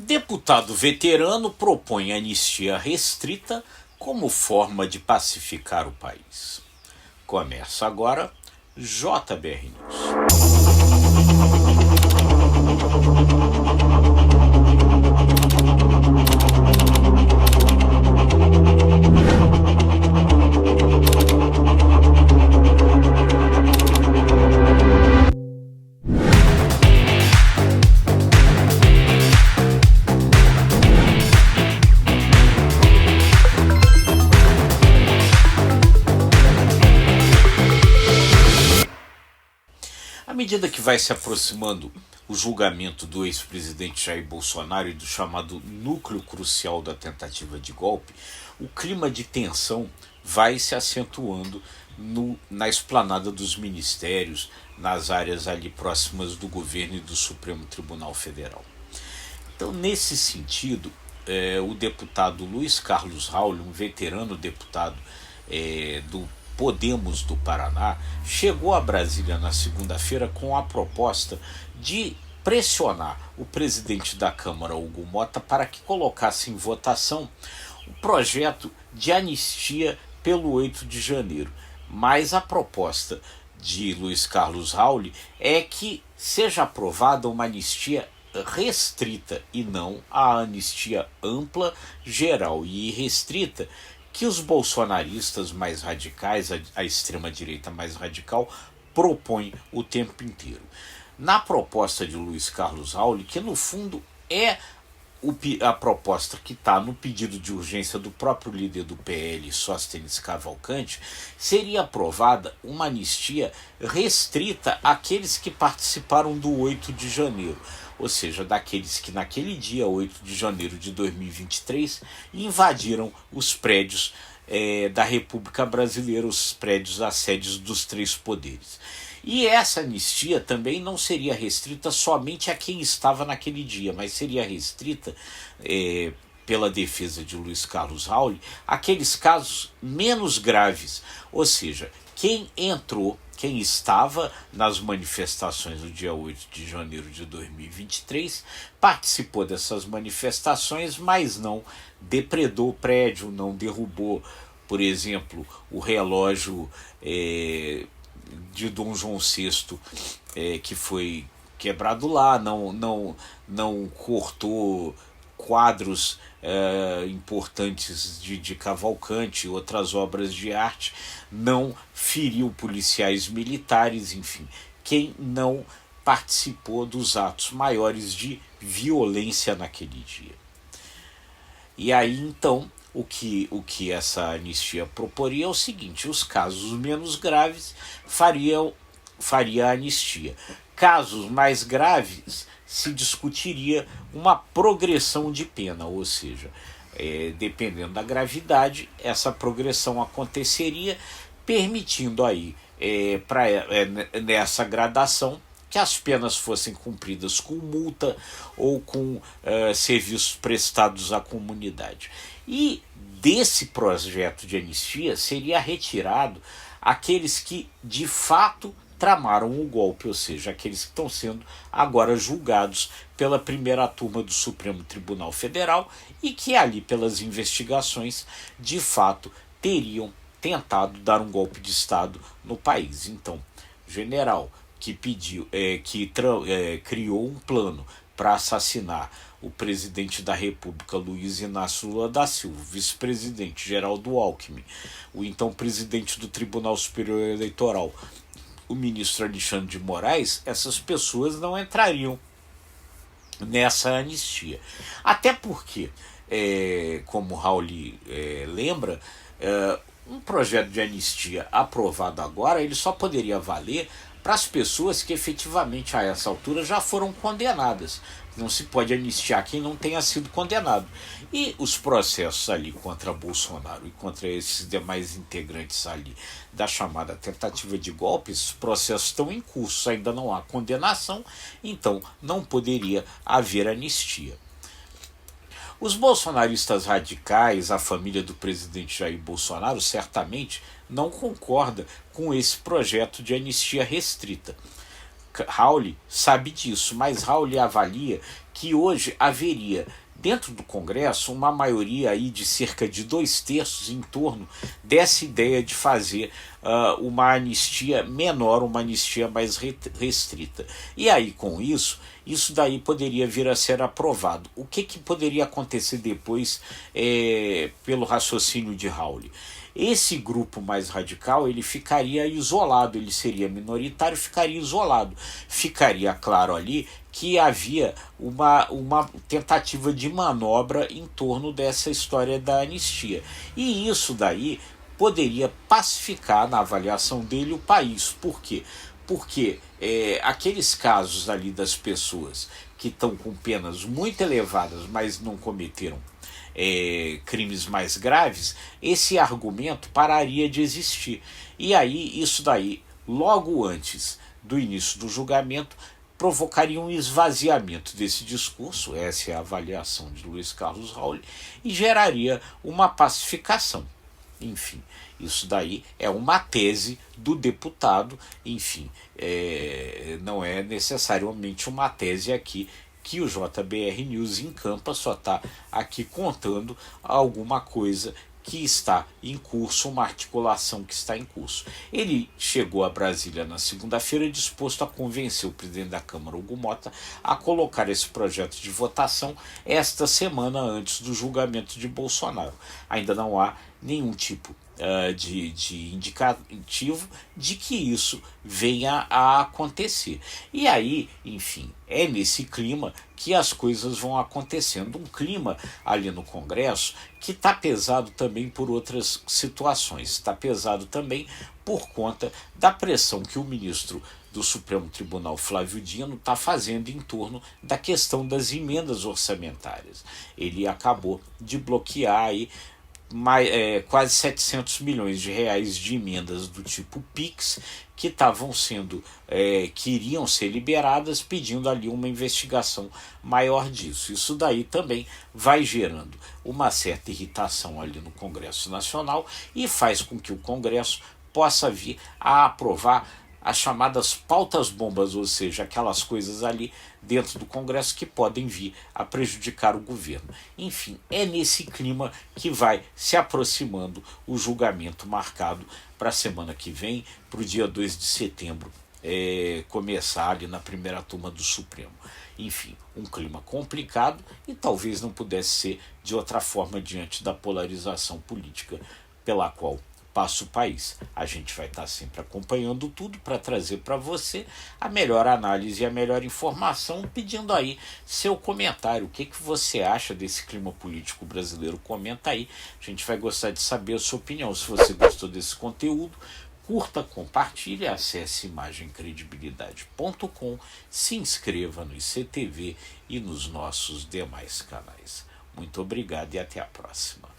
Deputado veterano propõe anistia restrita como forma de pacificar o país. Começa agora JBR News. À medida que vai se aproximando o julgamento do ex-presidente Jair Bolsonaro e do chamado núcleo crucial da tentativa de golpe, o clima de tensão vai se acentuando na esplanada dos ministérios, nas áreas ali próximas do governo e do Supremo Tribunal Federal. Então, nesse sentido, o deputado Luiz Carlos Rauli, um veterano deputado do Podemos do Paraná, chegou a Brasília na segunda-feira com a proposta de pressionar o presidente da Câmara, Hugo Mota, para que colocasse em votação o projeto de anistia pelo 8 de janeiro. Mas a proposta de Luiz Carlos Rauli é que seja aprovada uma anistia restrita e não a anistia ampla, geral e irrestrita que os bolsonaristas mais radicais, a extrema-direita mais radical, propõem o tempo inteiro. Na proposta de Luiz Carlos Rauli, que no fundo é a proposta que está no pedido de urgência do próprio líder do PL, Sóstenes Cavalcante, seria aprovada uma anistia restrita àqueles que participaram do 8 de janeiro, ou seja, daqueles que naquele dia, 8 de janeiro de 2023, invadiram os prédios da República Brasileira, os prédios, as sedes dos três poderes. E essa anistia também não seria restrita somente a quem estava naquele dia, mas seria restrita, pela defesa de Luiz Carlos Rauli, aqueles casos menos graves, ou seja, quem estava nas manifestações do dia 8 de janeiro de 2023, participou dessas manifestações, mas não depredou o prédio, não derrubou, por exemplo, o relógio de Dom João VI, que foi quebrado lá, não cortou quadros importantes de Cavalcante, outras obras de arte, não feriu policiais militares, enfim, quem não participou dos atos maiores de violência naquele dia. E aí, então, o que essa anistia proporia é o seguinte: os casos menos graves faria a anistia. Casos mais graves se discutiria uma progressão de pena, ou seja, dependendo da gravidade, essa progressão aconteceria, permitindo aí, nessa gradação, que as penas fossem cumpridas com multa ou com serviços prestados à comunidade. E desse projeto de anistia seria retirado aqueles que de fato tramaram o golpe, ou seja, aqueles que estão sendo agora julgados pela primeira turma do Supremo Tribunal Federal e que ali, pelas investigações, de fato teriam tentado dar um golpe de Estado no país. Então, general que criou um plano para assassinar o presidente da República, Luiz Inácio Lula da Silva, vice-presidente Geraldo Alckmin, o então presidente do Tribunal Superior Eleitoral, o ministro Alexandre de Moraes, essas pessoas não entrariam nessa anistia. Até porque, como Rauli lembra, um projeto de anistia aprovado agora, ele só poderia valer para as pessoas que efetivamente a essa altura já foram condenadas. Não se pode anistiar quem não tenha sido condenado. E os processos ali contra Bolsonaro e contra esses demais integrantes ali da chamada tentativa de golpe, esses processos estão em curso, ainda não há condenação, então não poderia haver anistia. Os bolsonaristas radicais, a família do presidente Jair Bolsonaro, certamente não concorda com esse projeto de anistia restrita. Raul sabe disso, mas Raul avalia que hoje haveria dentro do Congresso uma maioria aí de cerca de 2/3 em torno dessa ideia de fazer uma anistia menor, uma anistia mais restrita. E aí, com isso daí poderia vir a ser aprovado. O que poderia acontecer depois pelo raciocínio de Raul? Esse grupo mais radical ele ficaria isolado, ele seria minoritário, ficaria isolado. Ficaria claro ali que havia uma tentativa de manobra em torno dessa história da anistia. E isso daí poderia pacificar, na avaliação dele, o país. Por quê? Porque aqueles casos ali das pessoas que estão com penas muito elevadas, mas não cometeram crimes mais graves, esse argumento pararia de existir. E aí, isso daí, logo antes do início do julgamento, provocaria um esvaziamento desse discurso, essa é a avaliação de Luiz Carlos Raul, e geraria uma pacificação. Enfim, isso daí é uma tese do deputado, enfim, não é necessariamente uma tese aqui que o JBR News encampa, só está aqui contando alguma coisa que está em curso, uma articulação que está em curso. Ele chegou a Brasília na segunda-feira disposto a convencer o presidente da Câmara, Hugo Mota, a colocar esse projeto de votação esta semana antes do julgamento de Bolsonaro. Ainda não há nenhum tipo de indicativo de que isso venha a acontecer. E aí, enfim, é nesse clima que as coisas vão acontecendo. Um clima ali no Congresso que está pesado também por outras situações. Está pesado também por conta da pressão que o ministro do Supremo Tribunal, Flávio Dino, está fazendo em torno da questão das emendas orçamentárias. Ele acabou de bloquear aí quase 700 milhões de reais de emendas do tipo PIX que estavam sendo, que iriam ser liberadas, pedindo ali uma investigação maior disso. Isso daí também vai gerando uma certa irritação ali no Congresso Nacional e faz com que o Congresso possa vir a aprovar as chamadas pautas bombas, ou seja, aquelas coisas ali dentro do Congresso que podem vir a prejudicar o governo. Enfim, é nesse clima que vai se aproximando o julgamento marcado para a semana que vem, para o dia 2 de setembro, começar ali na primeira turma do Supremo. Enfim, um clima complicado e talvez não pudesse ser de outra forma diante da polarização política pela qual passa o país. A gente vai estar sempre acompanhando tudo para trazer para você a melhor análise e a melhor informação, pedindo aí seu comentário. O que você acha desse clima político brasileiro? Comenta aí, a gente vai gostar de saber a sua opinião. Se você gostou desse conteúdo, curta, compartilhe, acesse imagemcredibilidade.com, se inscreva no ICTV e nos nossos demais canais. Muito obrigado e até a próxima.